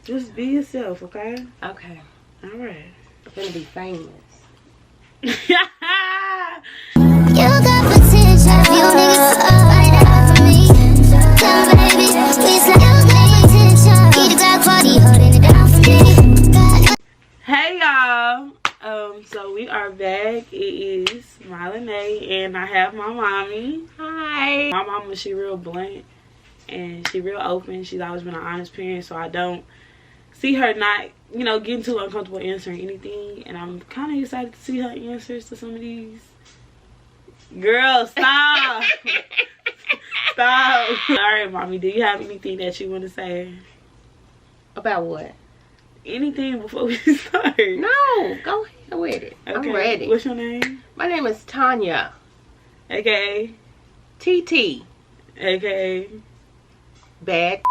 Just be yourself, okay? Okay. All right. I'm gonna be famous. You got potential. You niggas find out for me. Come baby, we slide. You got potential. Keep the Glock 40 holding it down for me. Hey y'all. So we are back. It is Marlene and I have my mommy. Hi. My mama, she real blunt and she real open. She's always been an honest parent, so I don't see her not, you know, getting too uncomfortable answering anything. And I'm kind of excited to see her answers to some of these. Girl, stop. Stop. All right, mommy, do you have anything that you want to say? About what? Anything before we start? No, go ahead with it. Okay. I'm ready. What's your name? My name is Tanya. AKA? TT. AKA? Bad.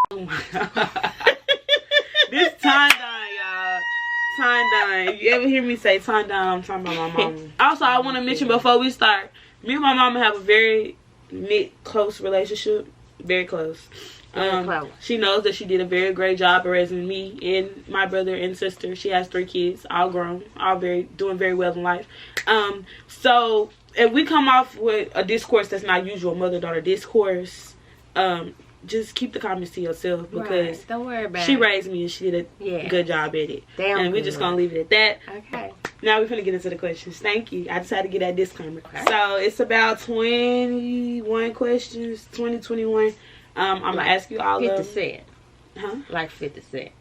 Oh my god. This time down, y'all. Time down. If you ever hear me say time down, I'm talking about my mama. Also, I want to mention before we start, me and my mama have a very close relationship. Very close. She knows that she did a very great job of raising me and my brother and sister. She has 3 kids, all grown, all doing very well in life. So if we come off with a discourse that's not usual, mother-daughter discourse, just keep the comments to yourself because right. Don't worry about she it. raised me and she did a good job at it. And we're just gonna leave it at that. Okay. Now we're gonna get into the questions. Thank you. I decided to get that disclaimer. Okay. So it's about 21 questions, 21. I'm gonna ask you all 50 of Cent. Huh? Like 50 Cent.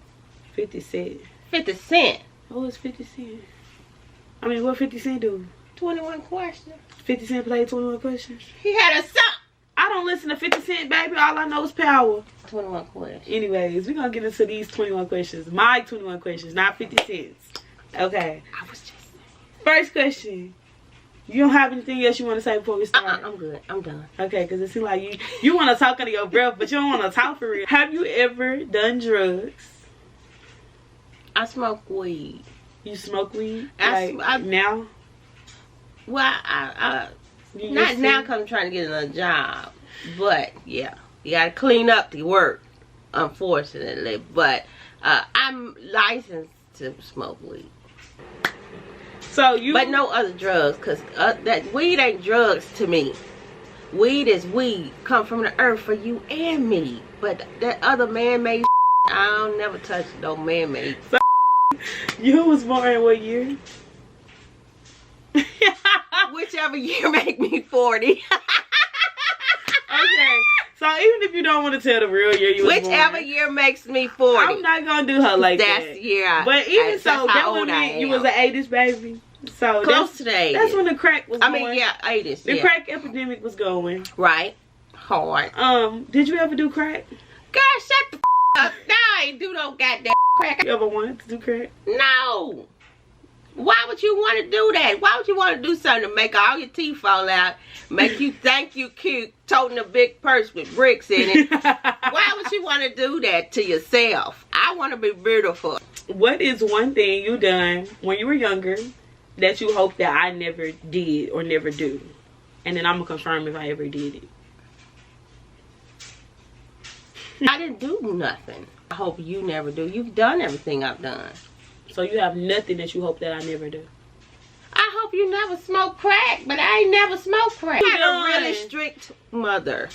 50 Cent. 50 Cent. What was 50 Cent? I mean, what 50 Cent do? 21 questions. 50 Cent played 21 questions. He had a song. I don't listen to 50 Cent, baby. All I know is Power. 21 questions. Anyways, we're gonna get into these 21 questions. My 21 questions, not 50 Cents. Okay. I was just saying. First question. You don't have anything else you want to say before we start? I'm good. I'm done. Okay, because it seems like you want to talk under your breath, but you don't want to talk for real. Have you ever done drugs? I smoke weed. You smoke weed? I now? Well, I not now because I'm trying to get another job. But, yeah. You got to clean up the work, unfortunately. But I'm licensed to smoke weed. So you... But no other drugs, because that weed ain't drugs to me. Weed is weed. Come from the earth for you and me. But that other man-made I don't never touch no man-made. So, you was born in what year? Whichever year make me 40. Okay. So even if you don't want to tell the real year you was Whichever born, year makes me 40. I'm not going to do her like that's that. The year but even so, that would mean you was an 80s baby. So close to the 80s. That's when the crack was going. I mean, yeah, 80s. The crack epidemic was going. Right. Hard. Did you ever do crack? Girl, shut the up. No, I ain't do no goddamn crack. You ever wanted to do crack? No. Why would you want to do that? Why would you want to do something to make all your teeth fall out, make you think you cute, toting a big purse with bricks in it? Why would you want to do that to yourself? I want to be beautiful. What is one thing you done when you were younger that you hope that I never did or never do? And then I'm going to confirm if I ever did it. I didn't do nothing. I hope you never do. You've done everything I've done. So you have nothing that you hope that I never do? I hope you never smoke crack, but I ain't never smoked crack. I had a really strict mother.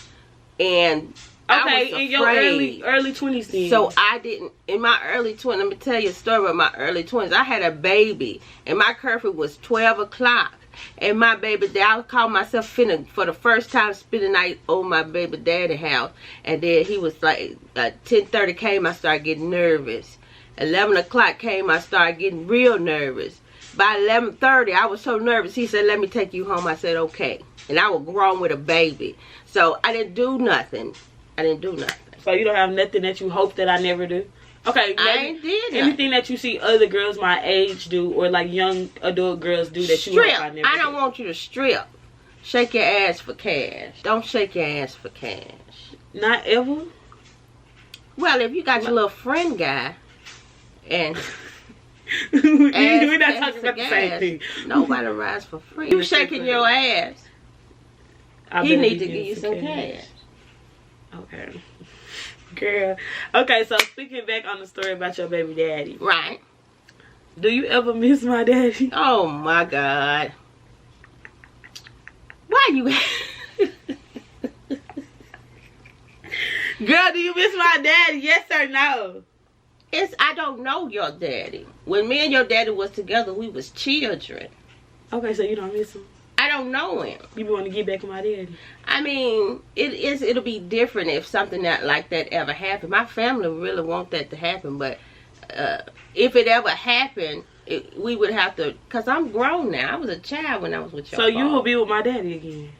And I was in your early 20s then. So I didn't, in my early 20s, let me tell you a story about my early 20s. I had a baby, and my curfew was 12 o'clock. And my baby dad, I called myself finna, for the first time, spend the night over my baby daddy house. And then he was like, 10:30 came, I started getting nervous. 11 o'clock came, I started getting real nervous. By 11:30, I was so nervous. He said, let me take you home. I said, okay. And I was grown with a baby. So I didn't do nothing. So you don't have nothing that you hope that I never do? Okay. I ain't did anything that you see other girls my age do or like young adult girls do that you hope I never do? I don't want you to strip. Shake your ass for cash. Don't shake your ass for cash. Not ever? Well, if you got your little friend guy and... We're not talking about the same thing. Nobody rides for free. You shaking your ass. He need to give you some cash. Okay. Girl. Okay, so speaking back on the story about your baby daddy. Right. Do you ever miss my daddy? Oh my God. Why you? Girl, do you miss my daddy? Yes or no? I don't know your daddy. When me and your daddy was together, we was children. Okay, so you don't miss him? I don't know him. You want to get back with my daddy? I mean, it'll be different if something like that ever happened. My family really want that to happen, but if it ever happened, we would have to, because I'm grown now. I was a child when I was with your So father. you will be with my daddy again?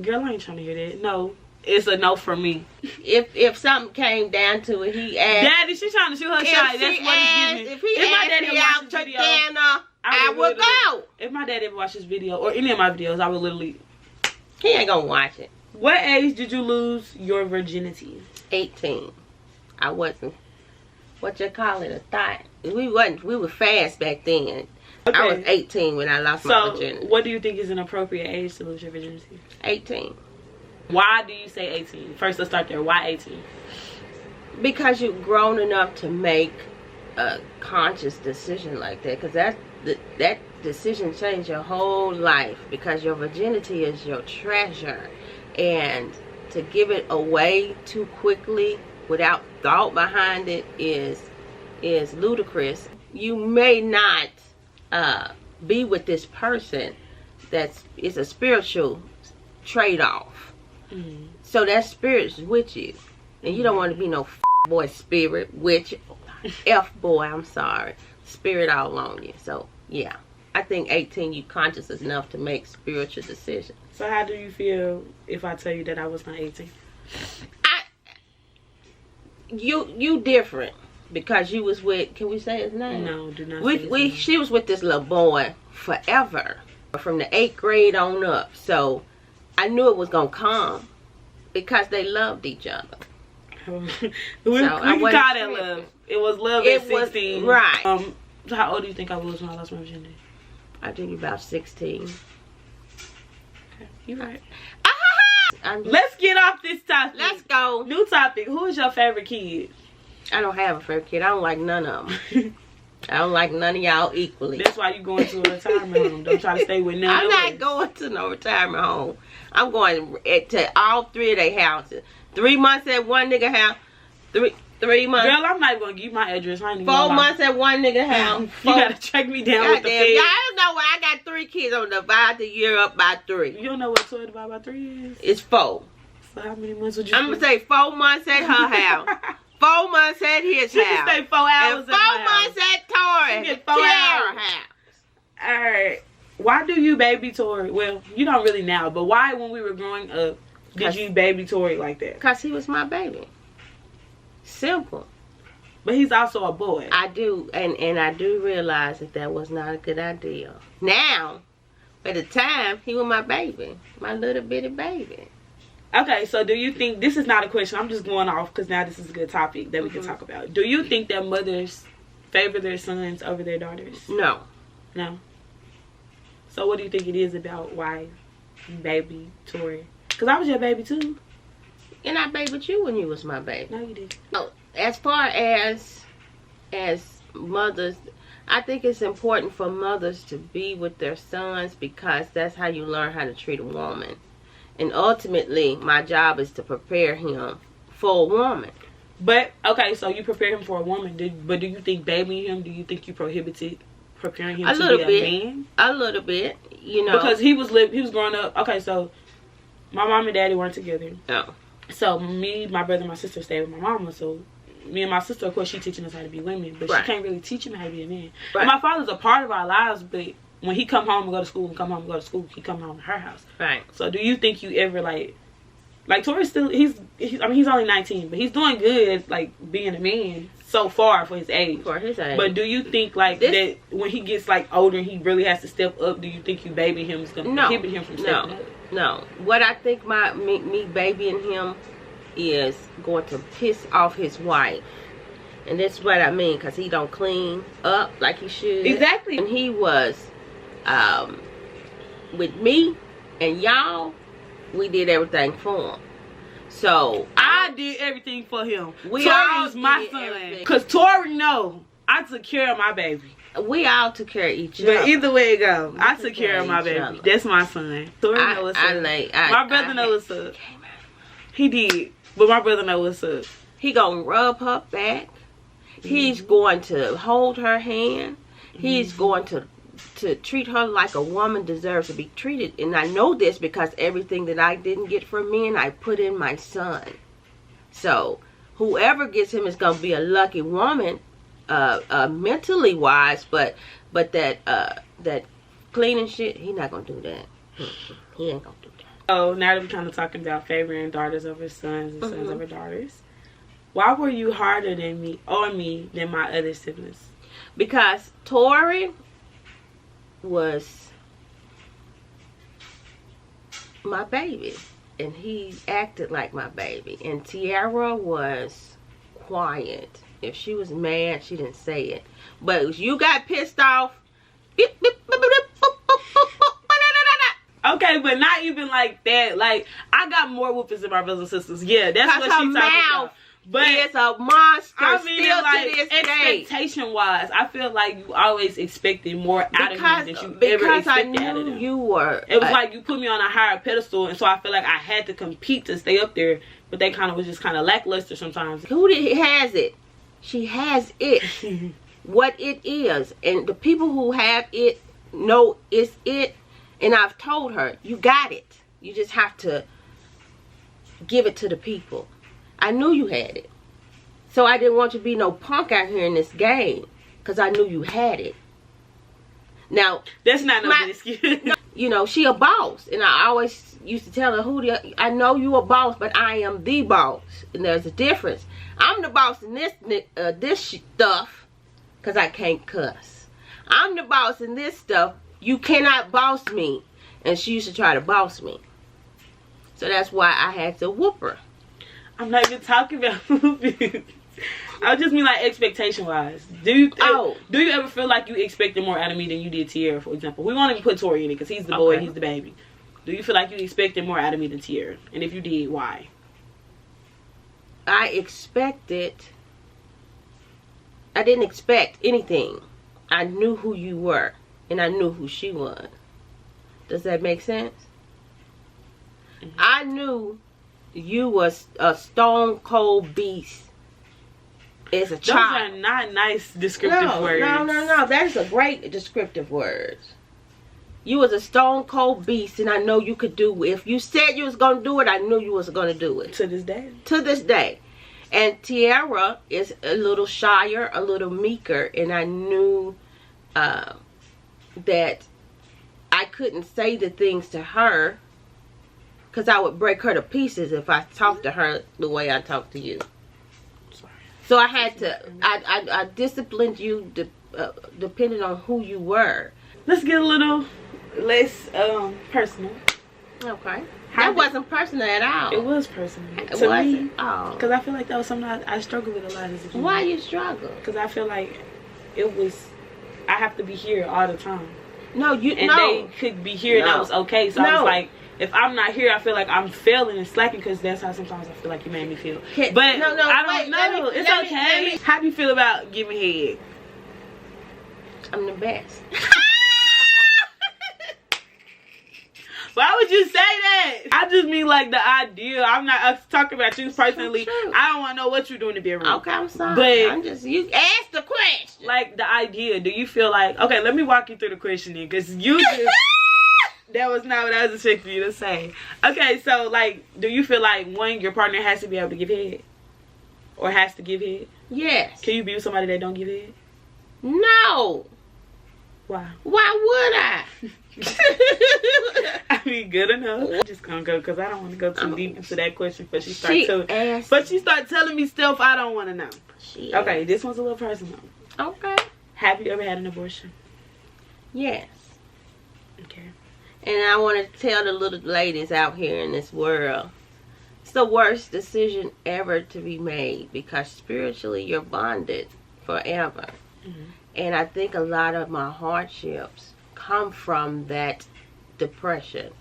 Girl, I ain't trying to hear that. No. It's a no for me. If something came down to it, he asked. Daddy, she's trying to shoot her shot. That's what he's giving. If my daddy asked me out to dinner, I would go. If my daddy ever watched this video, or any of my videos, I would literally... He ain't gonna watch it. What age did you lose your virginity? 18. I wasn't, what you call it, a thought. We were fast back then. Okay. I was 18 when I lost my virginity. So, what do you think is an appropriate age to lose your virginity? 18. Why do you say 18? First, let's start there. Why 18? Because you've grown enough to make a conscious decision like that. Because that decision changed your whole life. Because your virginity is your treasure. And to give it away too quickly without thought behind it is ludicrous. You may not be with this person it's a spiritual trade-off. Mm-hmm. So that spirit's with you, and you don't want to be no boy spirit, witch, boy, I'm sorry, spirit all on you. So yeah, I think 18 you conscious enough to make spiritual decisions. So how do you feel if I tell you that I was not 18? You different because you was with, can we say his name? No, do not say his name. She was with this little boy forever, from the 8th grade on up. So I knew it was gonna come because they loved each other. we can call that love. It was love at 16. Right. So how old do you think I was when I lost my virginity? I think about 16. Okay, you're right. Let's get off this topic. Let's go. New topic. Who is your favorite kid? I don't have a favorite kid. I don't like none of them. I don't like none of y'all equally. That's why you going to a retirement home. Don't try to stay with none. I'm not going to no retirement home. I'm going to all 3 of their houses. 3 months at one nigga house. 3 months. Girl, I'm not going to give you my address. I ain't 4 months at one nigga house. You got to track me down with the feds. Y'all don't know where I got 3 kids. I'm divide the year up by 3. You don't know what 2 divided by 3 is? It's 4. So how many months would you I'm going to say 4 months at her house. 4 months at his she house. She stay 4 hours and 4 months at Tori. Get 4 hours. House. Alright. Why do you baby Tori? Well, you don't really now, but why when we were growing up did you baby Tori like that? Because he was my baby. Simple. But he's also a boy. I do, and I do realize that was not a good idea. Now, at the time, he was my baby. My little bitty baby. Okay, so do you think, this is not a question, I'm just going off because now this is a good topic that we can talk about. Do you think that mothers favor their sons over their daughters? No. No? So what do you think it is about why baby Tori? Because I was your baby too. And I babied you when you was my baby. No, you didn't. No, as far as mothers, I think it's important for mothers to be with their sons because that's how you learn how to treat a woman. And ultimately, my job is to prepare him for a woman. But, okay, so you prepare him for a woman. But do you think babying him, do you think you prohibited preparing him to be a man? A little bit, you know. Because he was growing up. Okay, so my mom and daddy weren't together. No. So me, my brother, and my sister stayed with my mama. So me and my sister, of course, she teaching us how to be women. But she can't really teach him how to be a man. Right. And my father's a part of our lives, but when he come home and go to school, he come home to her house. Right. So do you think you ever like Tori's still he's only 19, but he's doing good like being a man so far for his age. For his age. But do you think that when he gets like older and he really has to step up, do you think you baby him is gonna prohibit him from stepping up? No. What I think me babying him is going to piss off his wife. And that's what I mean, because he don't clean up like he should. Exactly. And he was with me and y'all, we did everything for him. So I did everything for him. We Tori all was my did son. everything. Cause Tori know I took care of my baby. we all took care of each other. But either way it go, I took took care care of of my each baby. other. That's my son. Tori know what's up. My brother know what's up. He did, but my brother know what's up. He gonna rub her back. He's going to hold her hand. He's going to treat her like a woman deserves to be treated. And I know this because everything that I didn't get from men, I put in my son. So whoever gets him is gonna be a lucky woman, mentally wise. But that cleaning shit, he not gonna do that. He ain't gonna do that. Oh, now that we're kind of talking about favoring daughters over sons and sons over daughters, why were you harder than me than my other siblings? Because Tori was my baby, and he acted like my baby. And Tiara was quiet. If she was mad, she didn't say it. But if you got pissed off, okay, but not even like that. Like, I got more whoopings than my brothers and sisters. Yeah, that's what she's talking about. But it's a monster. I mean, still like, to this day. expectation wise, I feel like you always expected more out of me than you ever because I expected out of knew them. you were. It was like you put me on a higher pedestal, and so I feel like I had to compete to stay up there. But they kind of was just kind of lackluster sometimes. Who has it? She has it. What it is, and the people who have it know it's it. And I've told her, you got it. You just have to give it to the people. I knew you had it. So I didn't want you to be no punk out here in this game. Because I knew you had it. Now, that's not no good excuse. You know, she a boss. And I always used to tell her, I know you a boss, but I am the boss. And there's a difference. I'm the boss in this stuff because I can't cuss. I'm the boss in this stuff. You cannot boss me. And she used to try to boss me. So that's why I had to whoop her. I'm not even talking about movies. I just mean like expectation wise. Do you ever feel like you expected more out of me than you did Tiara, for example? We won't even put Tori in it because he's the boy, he's the baby. Do you feel like you expected more out of me than Tiara? And if you did, why? I didn't expect anything. I knew who you were. And I knew who she was. Does that make sense? Mm-hmm. I knew you was a stone cold beast as a child. Those are not nice descriptive words. No. That's a great descriptive word. You was a stone cold beast, and I know you could do it. If you said you was going to do it, I knew you was going to do it. To this day. To this day. And Tiara is a little shyer, a little meeker, and I knew that I couldn't say the things to her because I would break her to pieces if I talked to her the way I talk to you. Sorry. So I had to, I disciplined you depending on who you were. Let's get a little less personal. Okay. That wasn't personal at all. It was personal. It to wasn't? me. Oh. Because I feel like that was something I struggled with a lot as a kid. Why you struggle? Because I feel like it was, I have to be here all the time. No, they could be here and that was okay. So I was like, if I'm not here, I feel like I'm failing and slacking because that's how sometimes I feel like you made me feel. But I don't know. It's okay. How do you feel about giving head? I'm the best. Why would you say that? I just mean like the idea. I'm not talking about you personally. I don't want to know what you're doing to be around. Okay, I'm sorry. But you asked the question. Like the idea. Do you feel like, okay, let me walk you through the questioning because you just, that was not what I was expecting you to say. Okay, so like, do you feel like one, your partner has to be able to give head? Or has to give head? Yes. Can you be with somebody that don't give head? No. Why? Why would I? I mean, good enough. I'm just gonna go because I don't want to go too deep into that question. But she started telling me stuff I don't want to know. Okay, this one's a little personal. Okay. Have you ever had an abortion? Yes. Okay. And I want to tell the little ladies out here in this world, it's the worst decision ever to be made because spiritually you're bonded forever. Mm-hmm. And I think a lot of my hardships come from that depression.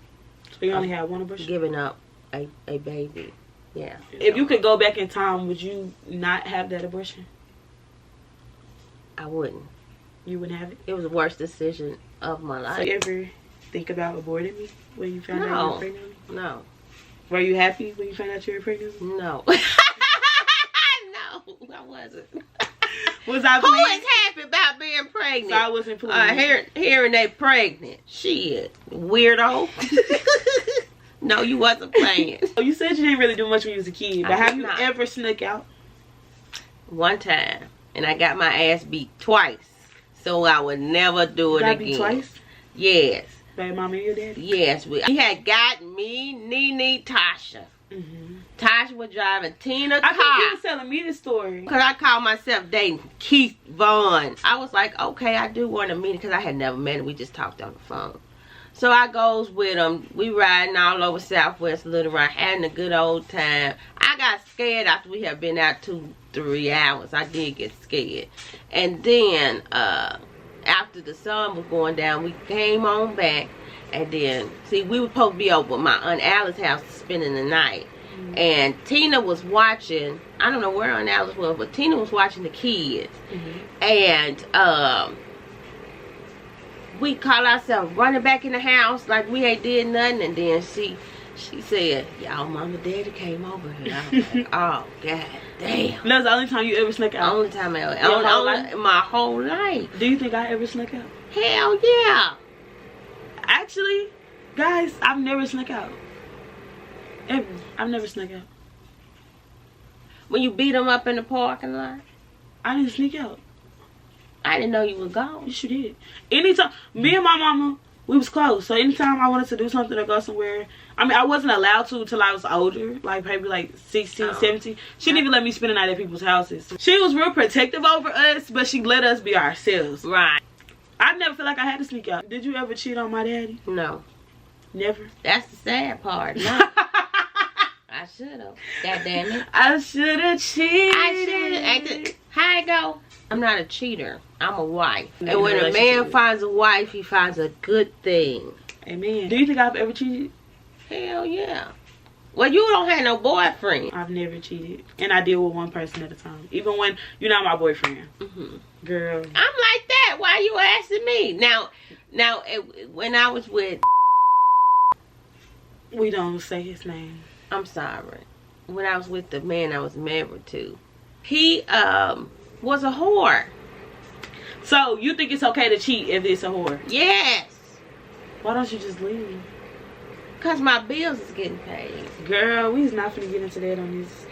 So you only had one abortion? Giving up a baby. Yeah. If you could go back in time, would you not have that abortion? I wouldn't. You wouldn't have it? It was the worst decision of my life. So you ever think about aborting me when you found out you were pregnant with me? No. Were you happy when you found out you were pregnant with me? No. No, I wasn't. Was I Who pleased? is happy about being pregnant? So I wasn't pleased. Hearing they pregnant. Shit. Weirdo. No, you wasn't playing. You said you didn't really do much when you was a kid, but have you ever snuck out? One time. And I got my ass beat twice. So I would never do it again. Beat twice? Yes. By mama and your daddy? Yes. He had got me, Nene, Tasha. Tasha was driving Tina car. I think you was telling me the story. Because I called myself dating Keith Vaughn. I was like, okay, I do want to meet him because I had never met him. We just talked on the phone. So I goes with him. We riding all over Southwest Little Rock, having a good old time. I got scared after we had been out 2-3 hours. I did get scared. And then after the sun was going down, we came on back. And then, see, we were supposed to be over at my Aunt Alice's house spending the night. And Tina was watching, I don't know where Aunt Alice was, but Tina was watching the kids. And we caught ourselves running back in the house like we ain't did nothing. And then she said, y'all mama daddy came over here. I was like, oh, god damn. That's the only time you ever snuck out? Only time I ever. My whole life. Do you think I ever snuck out? Hell yeah. Actually, guys, I've never snuck out. Ever. I've never snuck out. When you beat them up in the parking lot? I didn't sneak out. I didn't know you were gone. Yes, you did. Anytime, me and my mama, we was close. So anytime I wanted to do something or go somewhere, I mean, I wasn't allowed to until I was older, like maybe like 16, 17. She didn't even let me spend the night at people's houses. She was real protective over us, but she let us be ourselves. Right. I never feel like I had to sneak out. Did you ever cheat on my daddy? No. Never? That's the sad part. No. I should have. God damn it. I should have cheated. I should have. How it go? I'm not a cheater. I'm a wife. In And when a man relationship. finds a wife, he finds a good thing. Amen. Do you think I've ever cheated? Hell yeah. Well, you don't have no boyfriend. I've never cheated. And I deal with one person at a time. Even when you're not my boyfriend. Girl. I'm like that. Why you asking me? Now, when I was with... We don't say his name. I'm sorry. When I was with the man I was married to, he was a whore. So, you think it's okay to cheat if it's a whore? Yes. Why don't you just leave? Because my bills is getting paid. Girl, we's not finna get into that on this.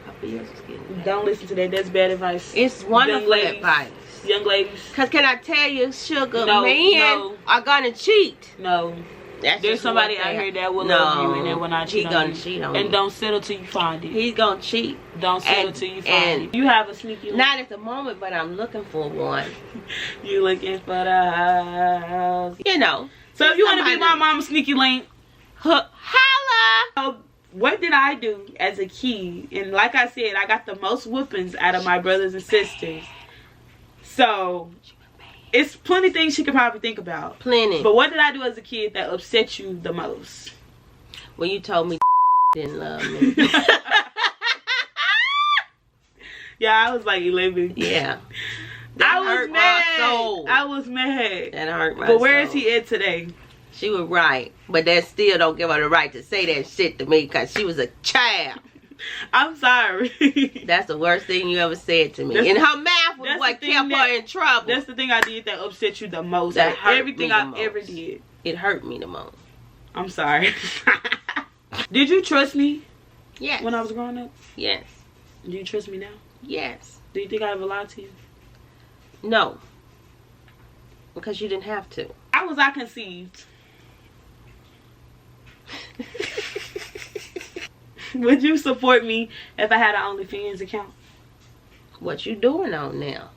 My bills is getting paid. Don't listen to that. That's bad advice. It's wonderful ladies. advice. Young ladies. Because can I tell you, sugar, No, men no. are going to cheat. No. That's There's just somebody one out thing. here that will No, love you and they will not cheat he on gonna you. cheat on And you. don't settle till you find it. He's going to cheat. Don't settle And- till you and- find it. You have a sneaky link. Not at the moment, but I'm looking for one. You looking for the house. You know. So if you want to be somebody- my mama's sneaky link, Holla! so what did I do as a kid? And like I said, I got the most whoopings out of my brothers and sisters. So it's plenty of things she could probably think about. Plenty. But what did I do as a kid that upset you the most? When you told me didn't love me. Yeah, I was like 11. Yeah. I That was hurt mad. my soul. I was mad. That hurt my soul. But where is he at today? She was right. But that still don't give her the right to say that shit to me because she was a child. I'm sorry. That's the worst thing you ever said to me. That's And the- her mouth was that's what the thing kept her that- in trouble. That's the thing I did that upset you the most. That Like, hurt everything me the I most. ever did. It hurt me the most. I'm sorry. Did you trust me Yes. when I was growing up? Yes. Do you trust me now? Yes. Do you think I ever lied to you? No. Because you didn't have to. How was I conceived? Would you support me if I had an OnlyFans account? What you doing on now?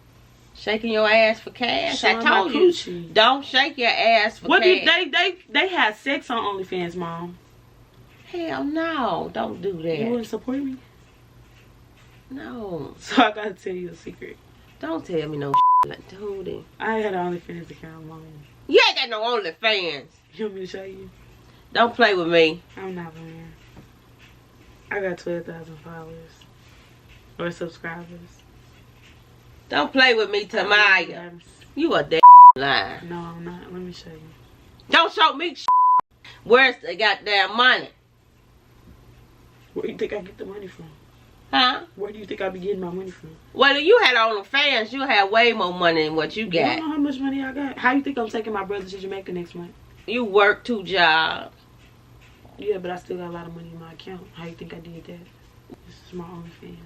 Shaking your ass for cash? Showing I my told you. coochie. Don't shake your ass for What cash. did they had sex on OnlyFans, Mom? Hell no. Don't do You that. wouldn't support me? No. So I gotta tell you a secret. Don't tell me no like Tootie. I had an OnlyFans account, Mom. You ain't got no OnlyFans. You want me to show you? Don't play with me. I'm not playing. I got 12,000 followers or subscribers. Don't play with me, Tamaya. You a damn lie. No, I'm not. Let me show you. Don't show me where's the goddamn money. Where do you think I get the money from? Huh? Where do you think I be getting my money from? Well, if you had OnlyFans, you had way more money than what you I got. don't know how much money I got. How you think I'm taking my brother to Jamaica next month? You work 2 jobs. Yeah, but I still got a lot of money in my account. How you think I did that? This is my OnlyFans.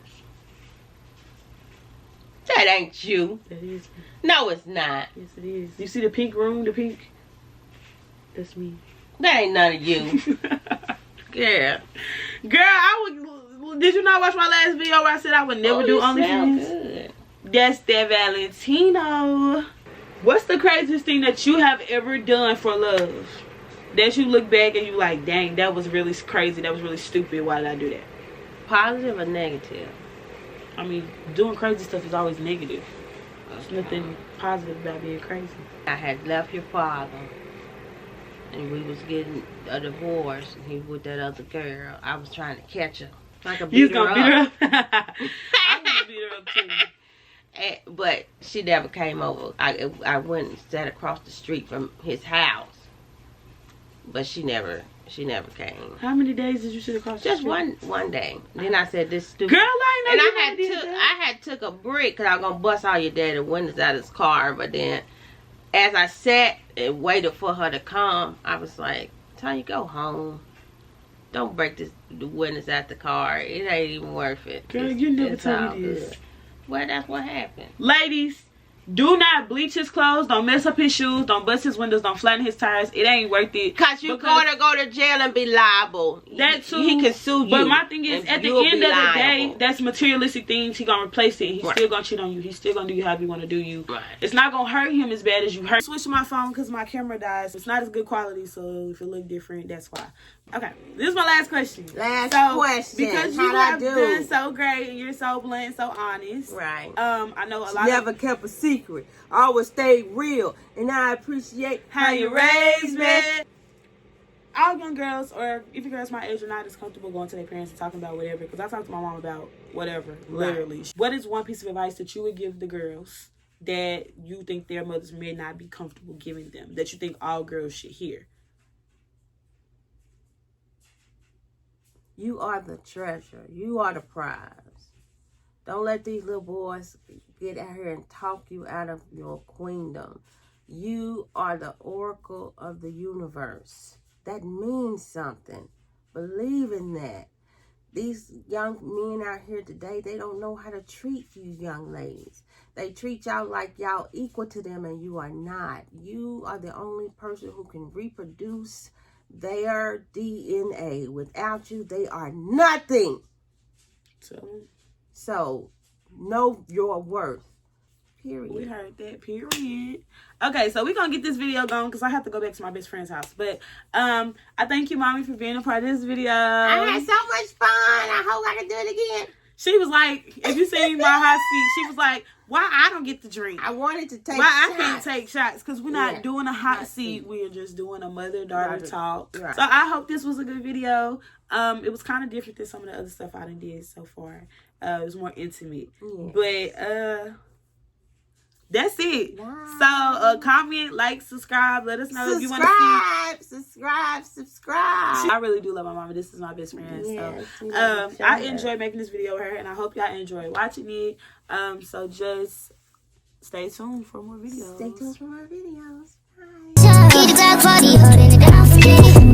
That ain't you. That is me. No, it's not. Yes, it is. You see the pink room? The pink? That's me. That ain't none of you. Girl. Girl, did you not watch my last video where I said I would never do OnlyFans? Good. That's that Valentino. What's the craziest thing that you have ever done for love? That you look back and you like, dang, that was really crazy. That was really stupid. Why did I do that? Positive or negative? I mean, doing crazy stuff is always negative. There's nothing positive about being crazy. I had left your father. And we was getting a divorce. And he with that other girl. I was trying to catch her. So I could You beat was her gonna up. beat her up? I was gonna beat her up too. But she never came over. I went and sat across the street from his house. But she never came. How many days did you sit across the Just street? one day. Then I said, this stupid. Girl, I And know you I never did that. had took a brick because I was going to bust all your daddy windows out of his car. But then as I sat and waited for her to come, I was like, Tanya, go home. Don't break the windows out the car. It ain't even worth it. Girl, you never it's told all me this. good. Well, that's what happened. Ladies, do not bleach his clothes. Don't mess up his shoes. Don't bust his windows. Don't flatten his tires. It ain't worth it. Because you're going to go to jail and be liable. That too. He can sue you. But my thing is, and at the you'll end be of the day, liable. that's materialistic things. He gonna replace it. He's Right. still gonna cheat on you. He's still gonna do you however you want to do you. Right. It's not gonna hurt him as bad as you hurt. Switch to my phone because my camera dies. It's not as good quality, so if it look different, that's why. Okay, this is my last question. Last So, question. because you How'd I have do? done so great and you're so blunt and so honest. Right. I know a lot Never of kept a secret. Always stayed real. And I appreciate how you raised me. All young girls, or even girls my age, are not as comfortable going to their parents and talking about whatever. Because I talk to my mom about whatever, literally. What is one piece of advice that you would give the girls that you think their mothers may not be comfortable giving them, that you think all girls should hear? You are the treasure. You are the prize. Don't let these little boys get out here and talk you out of your queendom. You are the oracle of the universe. That means something. Believe in that. These young men out here today, they don't know how to treat you young ladies. They treat y'all like y'all equal to them, and you are not. You are the only person who can reproduce their DNA. Without you, they are nothing. So, know your worth. Period. We heard that, period. Okay, so we're going to get this video going because I have to go back to my best friend's house. But I thank you, Mommy, for being a part of this video. I had so much fun. I hope I can do it again. She was like, if you seen my hot seat, she was like, why I don't get to drink? I wanted to take Why shots. I can't take shots? Because we're not doing a hot seat. We're just doing a mother-daughter talk. Right. So I hope this was a good video. It was kind of different than some of the other stuff I done did so far. It was more intimate. Yeah. But that's it. Wow. So comment, like, subscribe. Let us know if you want to see. Subscribe. I really do love my mama. This is my best friend. Yes, you So know, I enjoy making this video with her, and I hope y'all enjoy watching it. So just stay tuned for more videos. Stay tuned for more videos. Bye. Keep the Glock 40 holding it down for me.